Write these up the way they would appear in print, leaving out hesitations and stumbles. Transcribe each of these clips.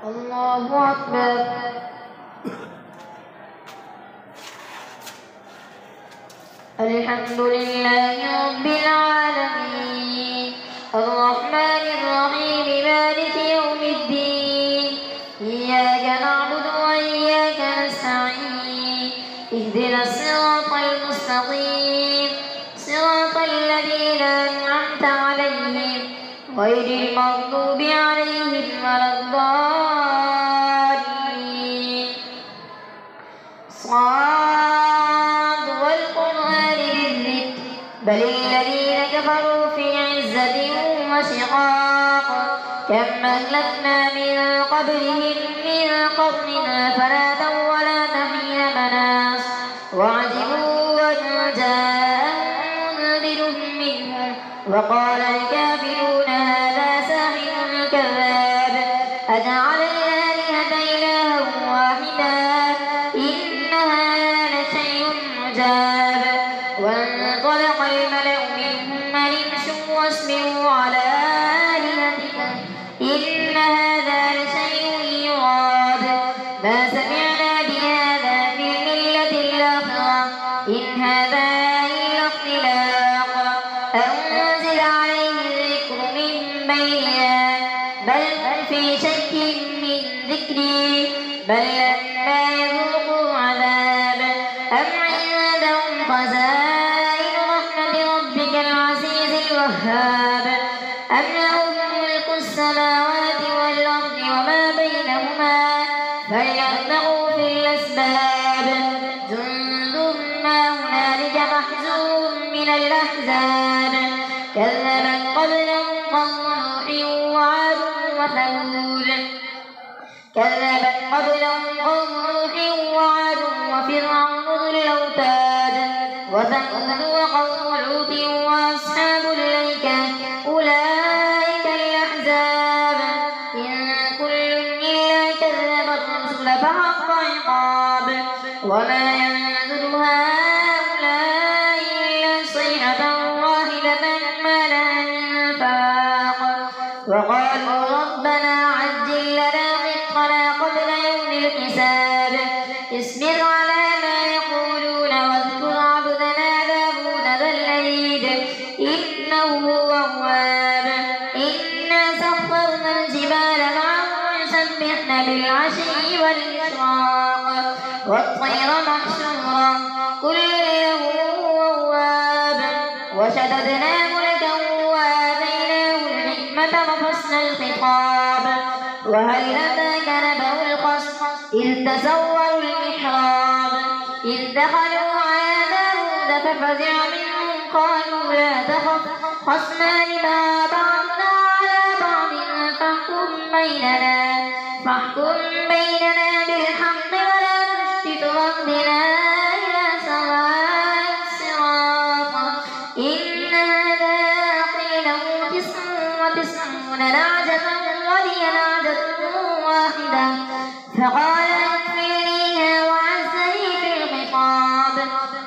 الله أكبر. الحمد لله رب العالمين الرحمن الرحيم مالك يوم الدين إياك نعبد وإياك نستعين اهدنا الصراط المستقيم صراط الذين أنعمت عليهم غير المغضوب عليهم ولا الضالين. صاد والقرآن بالذكر بل الذين كفروا في عزة وشقاق كم أهلكنا من قبلهم من قرن فنادوا ولا تحين مناص وعجبوا أن جاءهم منذر منهم وقال الكافرون هذا ساحر كذاب أجعل الآلهة إلها واحدا إن هذا لشيء عجاب. وانطلق الملأ منهم أن امشوا واصبروا على آلهتكم إن هذا لشيء يراد ما سمعنا بهذا في الملة الآخرة إن هذا إلا اختلاق أنزل عليه الذكر من بيننا بل هم في شك من ذكري بل لما يذوقوا عذاب أم عندهم خزائن رحمة ربك العزيز الوهاب أم لهم ملك السماوات والأرض وما بينهما فليرتقوا في الأسباب جند ما هنالك محزون من الأحزاب كذبت قبلهم قوم نوح وعاد وثمود كذبت قبلهم قوم نوح وعاد وفرعون ذو الأوتاد وثمود وقوم لوط وأصحاب الأيكة أولئك الأحزاب إن كل إلا كذب الرسل فحق عقاب وما ينذر هؤلاء إلا صيحة واحدة ما لها من فاق وقالوا ربنا عجل لنا رزقنا قبل يوم الحساب اصبر على ما يقولون واذكر عبدنا داود ذا الأيد إنه أواب إنا سخرنا الجبال معه يسبحن بالعشي والإشراق والطير محشورا كل له أواب وشددنا ملكه وآتيناه الحكمة وفصل الخطاب وهل أتاك نبأ الخصم إذ تسوروا المحراب إذ دخلوا على داود ففزع منهم قالوا لا تخف خصمان بغى بعضنا على بعض فاحكم بيننا بالحق ولا تشتت واهدنا إلى سواء الصراط إن هذا قيله 99 نعجة ولي نعجة واحدة فقال اكفلنيها وعزني في الخطاب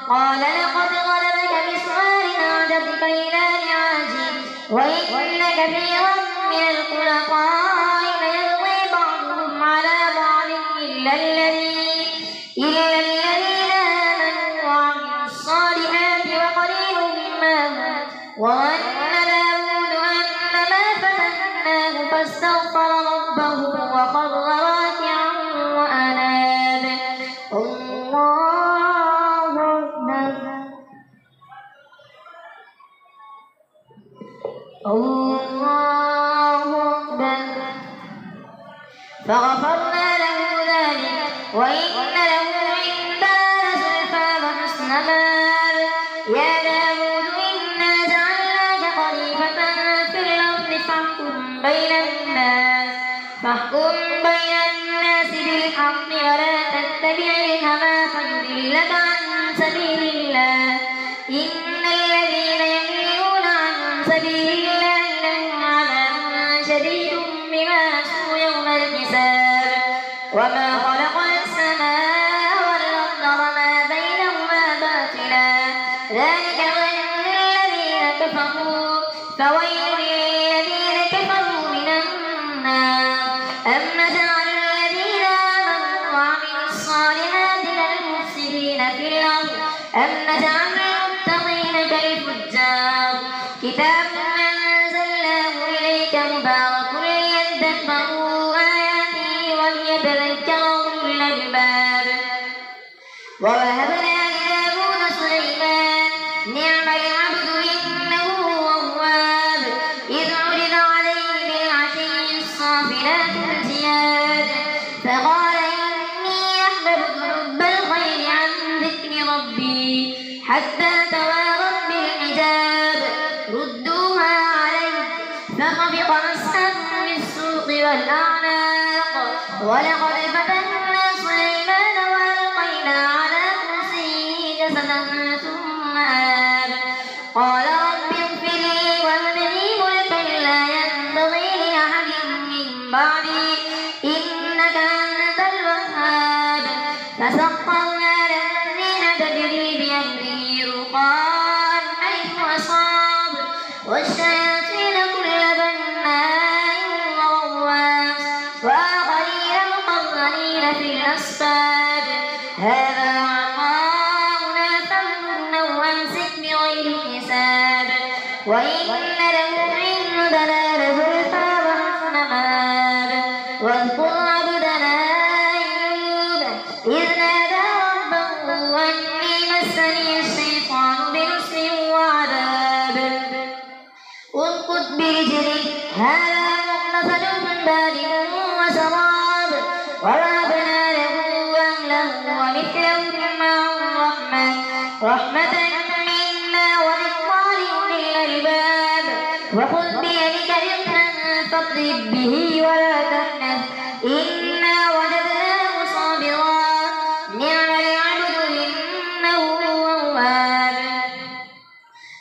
قال لقد غلبك بسؤال نعجتك إلى نعاجي وإن كثيرا من الخلطاء ليبغي بعضهم على بعض إلا الذين آمنوا وعملوا الصالحات وقليل ما هم وظن داود أنما فتناه فاستغفر ربه وخر راكعا وأناب. الله أكبر. الله أكبر. فغفرنا له ذلك وإن له عندنا لزلفى وحسن مآب. يا داود إنا جعلناك خليفة في الأرض فاحكم بين الناس بالحق ولا تتبع الهوى فيضلك عن سبيل الله إن الذين يضلون عن سبيل الله لهم عذاب شديد بما نسوا يوم الحساب وما خلقنا السماء والأرض وما بينهما باطلا ذلك ظن الذين كفروا فويل للذين كفروا من النار أم نجعل وليدبروا آياته وليتذكر أولو الألباب. ووهبنا لداود سليمان نعم العبد إنه أواب إذ عرض عليه بالعشي الصافنات الجياد فقال إني أحببت حب الخير عن ذكر ربي حتى توارت بالحجاب ردوها علي فخفق مسحا بالسوق والأعناق ولقد فتنا سليمان وألقينا على كرسيه جسدا ثم آب قال رب اغفر لي وهب لي ملكا لا ينبغي لأحد من بعدي إنك أنت الوهاب فسخرنا له الريح تجري بأمره رخاء حيث أصاب والشياطين كل بناء وغواص وآخرين مقرنين في الأصفاد هذا عطاؤنا فامنن أو أمسك بغير حساب وإن له عندنا لزلفى وحسن مآب واذكر عبدنا أيوب إذ نادى ربه أني مسني الشيطان بنصب وعذاب اركض برجلك هذا مغتسل بارد وشراب ووهبنا له أهله ومثلهم معهم رحمة منا وذكرى لأولي الألباب وخذ بيدك رزقا فاضرب به ولا تحنث إنا وجدناه صابرا نعم العبد إنه أواب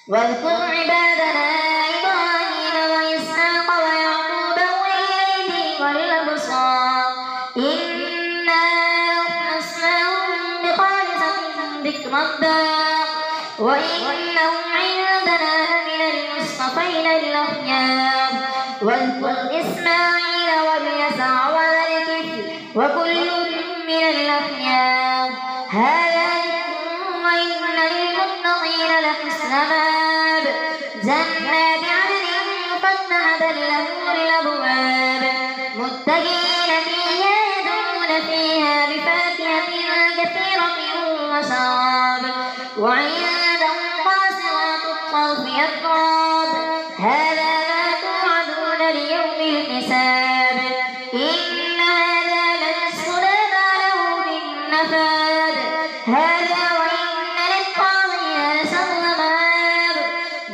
واذكر عبادنا إبراهيم وإسحاق ويعقوب أولي الأيدي والأبصار إنا أخلصناهم بخالصة ذكر الدار وإنهم عندنا لمن المصطفين الأخيار واذكر إسماعيل واليسع وذا الكفل وكل من الأخيار هذا ذكر وإن للمتقين لحسن مآب جنات عدن مفتحة لهم الأبواب متكئين فيها يدعون فيها بفاكهة كثيرة وشراب وعندهم قاصرات الطرف أتراب هذا ما توعدون ليوم الحساب إن هذا لرزقنا ما له من نفاد هذا وإن للطاغين لشر مآب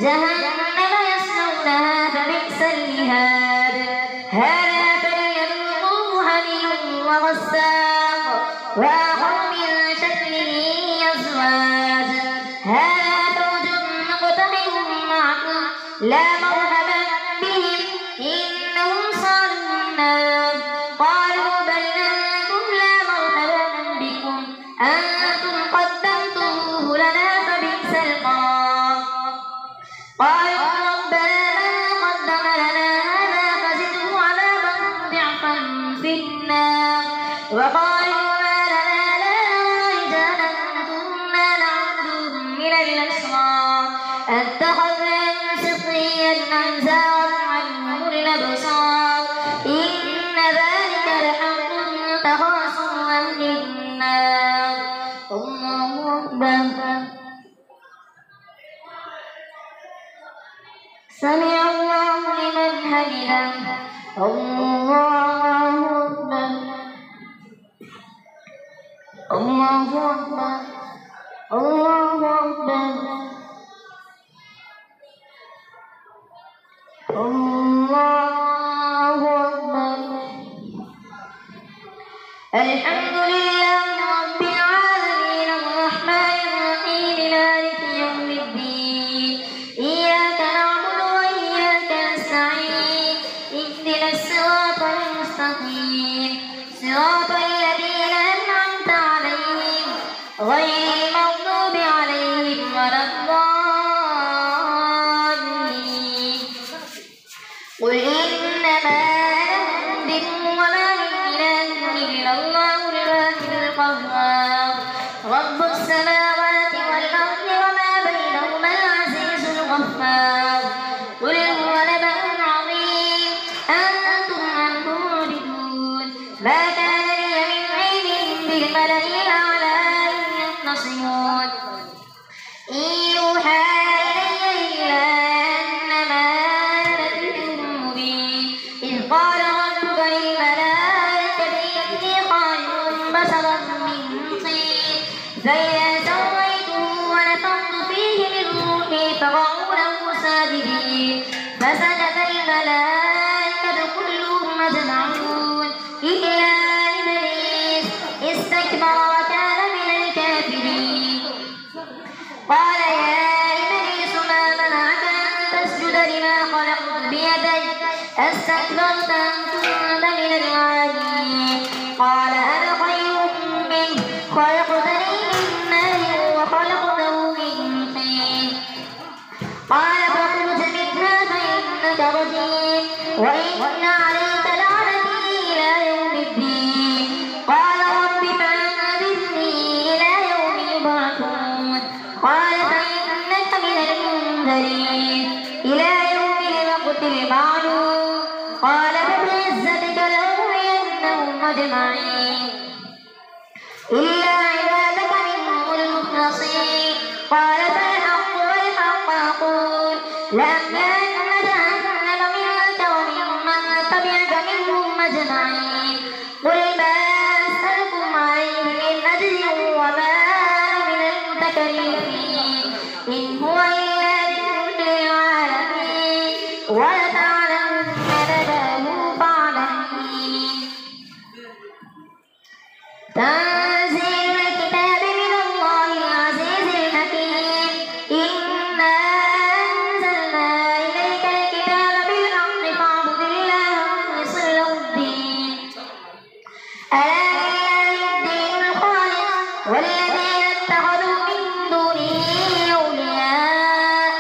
جهنم يصلونها فبئس المهاد هذا فليذوقوه حميم وغساق وآخر من شكله أزواج هذا فوج مقتحم معكم لا مرحبا بهم إنهم صالوا النار قالوا بل أنتم لا مرحبا بكم أنتم قدمتموه لنا فبئس القرار قالوا ربنا من قدم لنا هذا فزده عذابا ضعفا في النار وقالوا ما لنا لا نرى رجالا كنا نعبدهم من الأشرار اتخذناهم سخريا أم زاغت عنهم الأبصار إن ذلك لحق تخاصم أهل النار الله أكبر سمع الله لمن حمده الله أكبر الله أكبر الله أكبر الله أكبر الحمد لله رب العالمين الرحمن الرحيم مالك يوم الدين إياك نعبد وإياك نستعين اهدنا الصراط المستقيم صراط الذين أنعمت عليهم غير المغضوب عليهم ولا الضالين قل إنما أنا منذر وما من إله إلا الله الواحد القهار رب السماوات والأرض وما بينهما العزيز الغفار قل هو نبأ عظيم أنتم عنه ما كان لي من علم بالملأ الأعلى إن يختصمون إن يوحى إلي إلا أنما أنا نذير مبين إذ قال ربك للملائكة إني خالق بشرا من طين فإذا سويته ونفخت فيه من روحي فقعوا له ساجدين فسجد الملائكة كلهم أجمعون إلا إبليس استكبر وكان من الكافرين قال يا إبليس ما منعك أن تسجد لما خلقت بيدي أستكبرت أم كنت من العالين قال أنا خير منه خلقتني من نار وخلقته من طين قال فاخرج منها فإنك رجيم وإن عليك لعنتي إلى يوم الدين قال رب فأنذرني إلى يوم يبعثون قال فإنك من المنذرين إلى يوم الوقت المعلوم قال فبعزتك لأغوينهم أجمعين إلا عبادك منهم المخلصين قال فالحق والحق أقول لأملأن جهنم منك وممن تبعك منهم أجمعين قل ما أسألكم عليه من أجر وما أنا من المتكلفين إن هو إلا ذكر للعالمين ولتعلمن نبأه بعد حين تنزيل الكتاب من الله العزيز الحكيم إنا أنزلنا إليك الكتاب بالحق فاعبد الله مخلصا له الدين ألا لله الدين الخالص والذين اتخذوا من دونه أولياء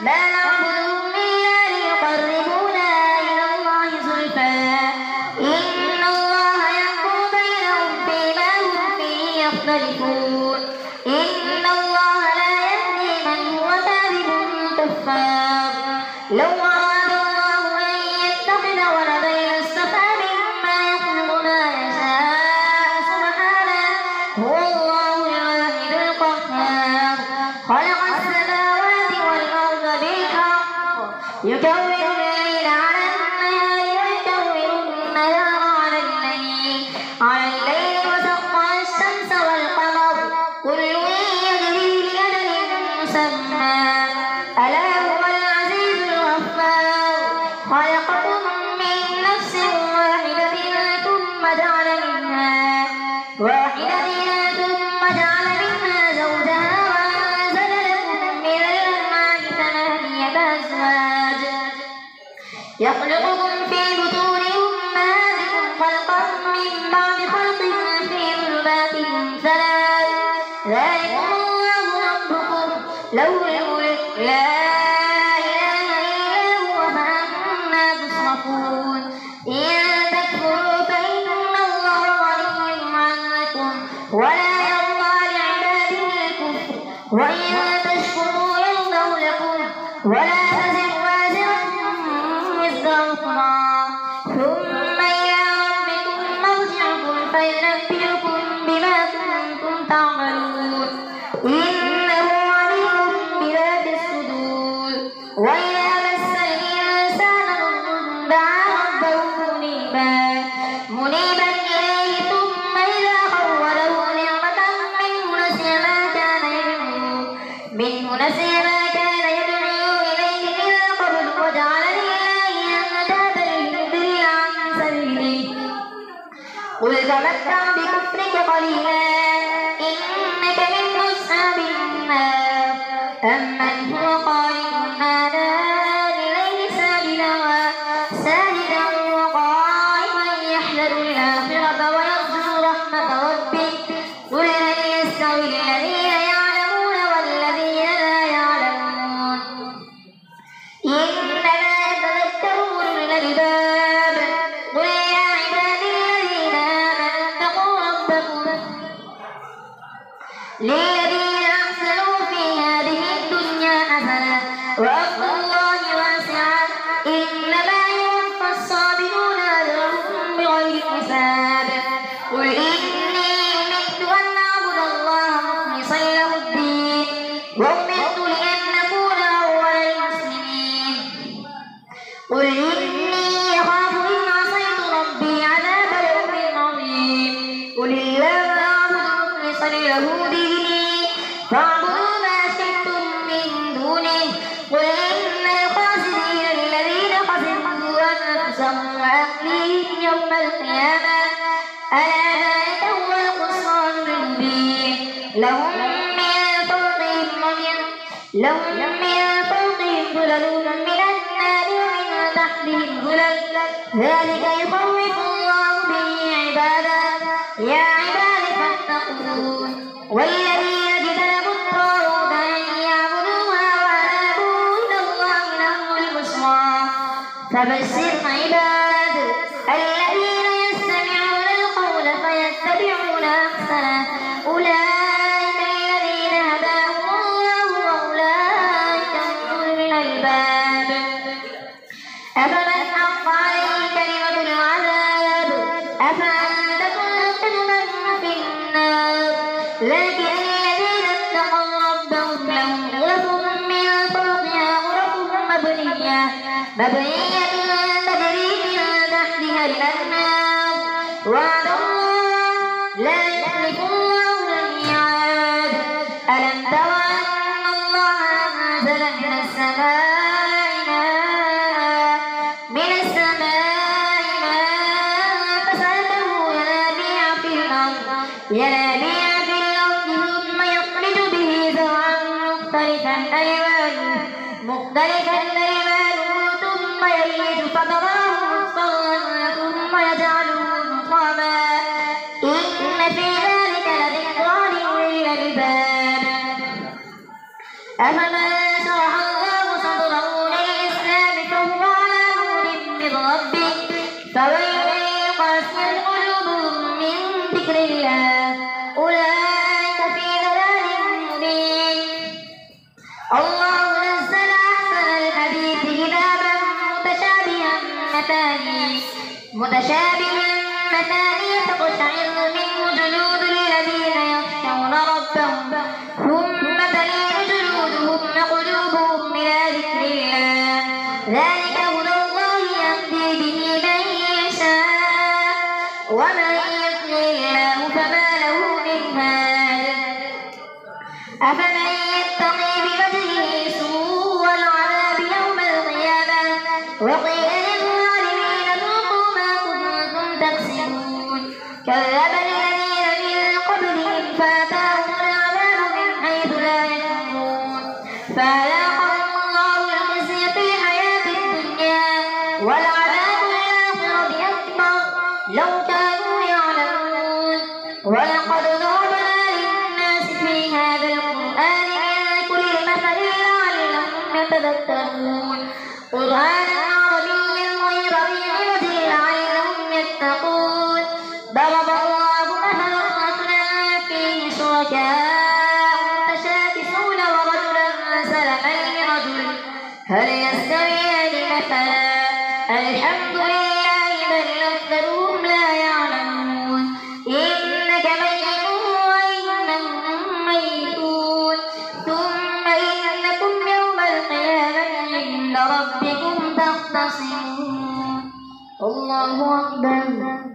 ما نعبدهم إلا ليقربونا إلى الله زلفى إن الله يحكم بينهم فيما هم فيه يختلفون إن الله لا يهدي من هو كاذب كفار لو أراد الله أن يتخذ ولدا لاصطفى مما يخلق ما يشاء سبحانه هو الله الواحد القهار خلق السماوات والأرض بالحق يكور الليل على النهار ويكور النهار على الليل وسخر الشمس والقمر كل يجري لأجل مسمى ألا هو العزيز الغفار خلقكم من نفس واحدة ثم جعل منها زوجها وأنزل لكم من الأنعام ثمانية أزواج يخلقكم في بطون أمهاتكم خلقا من بعد خلق في ظلمات ثلاث ذلكم الله ربكم له الملك لا إله إلا هو فأنا تصرفون إن تكفروا فإن الله غني عنكم ولا يرضى لعباده الكفر وإن تشكروا يرضه لكم ولا تزر وازرة وزر أخرى ثم إلى ربكم مرجعكم فينبئكم بما كنتم تعملون إنه عليم بذات الصدور وإذا مس الإنسان ضر دعا ربه منيبا إليه ثم إذا خوله نعمة منه نسي ما كان يدعو إليه من قبل وجعل لله أندادا ليضل عن سبيله قل تمتع بكفرك قليلا إنك من أصحاب النار أمن هو قائم آناء الليل ساجدا وقائما يحذر الآخرة ويرجو رحمة ربه قل هل يستوي الذين يعلمون والذين لا يعلمون إنما يتذكر أولو الألباب قل يا عبادي الذين آمنوا اتقوا ربكم للذين أحسنوا في هذه الدنيا حسنة وأرض الله واسعة إنما يوفى الصابرون أجرهم بغير حساب يوم القيامة ألا ذلك هو الخسران المبين لهم من فوقهم ظلل من النار ومن تحتهم ظلل ذلك يخوف الله به عباده يا عباد فاتقون والذين اجتنبوا الطاغوت أن يعبدوها وأنابوا إلى الله لهم البشرى فبشر عباد الذين يستمعون القول فيتبعون أحسنه أولئك الذين هداهم الله وأولئك هم أولو الألباب أفمن حق عليه كلمة العذاب أفأنت كنت من في النار لكن الذين اتقوا ربهم لهم غرف من فوقها غرف مبنية تجري من تحتها الأنهار وعد الله لا يخلف الله الميعاد ألم تر أن الله أنزل من السماء ماء فسلكه ينابيع في الأرض ثم يخرج به زرعا مختلفا ألوانه ثم يهيج فتراه مصفرا ثم يجعله حطاما إن في ذلك لذكرى لأولي الألباب أفمن شرح الله صدره للإسلام فهو على نور من ربه فويل للقاسية قلوبهم من ذكر الله أولئك في ضلال مبين الله نزل أحسن الحديث كتابا متشابها مثانية تقشعر منه جلود الذين يخشون ربهم ثم تلين جلودهم وقلوبهم إلى ذكر الله ذلك هدى الله يهدي به من يشاء ومن يضلل الله فما له من هاد أفمن يتقي بوجهه سوء العذاب يوم القيامة وقيل للظالمين ذوقوا ما كنتم تكسبون كذب الذين من قبلهم فأتاهم العذاب من حيث لا يشعرون فأذاقهم الله الخزي في الحياة الدنيا ولعذاب الآخرة أكبر لو كانوا يعلمون ولقد ضربنا للناس في هذا القرآن من كل مثل لعلهم يتذكرون قرآنا عربيا غير ذي عوج لعلهم يتقون ضرب الله مثلا رجلا فيه شركاء متشاكسون ورجلا سلما لرجل هل يستويان مثلا الحمد لله بل أكثرهم لا يعلمون إنك ميت وإنهم ميتون ثم إنكم يوم القيامة عند ربكم تختصمون الله أكبر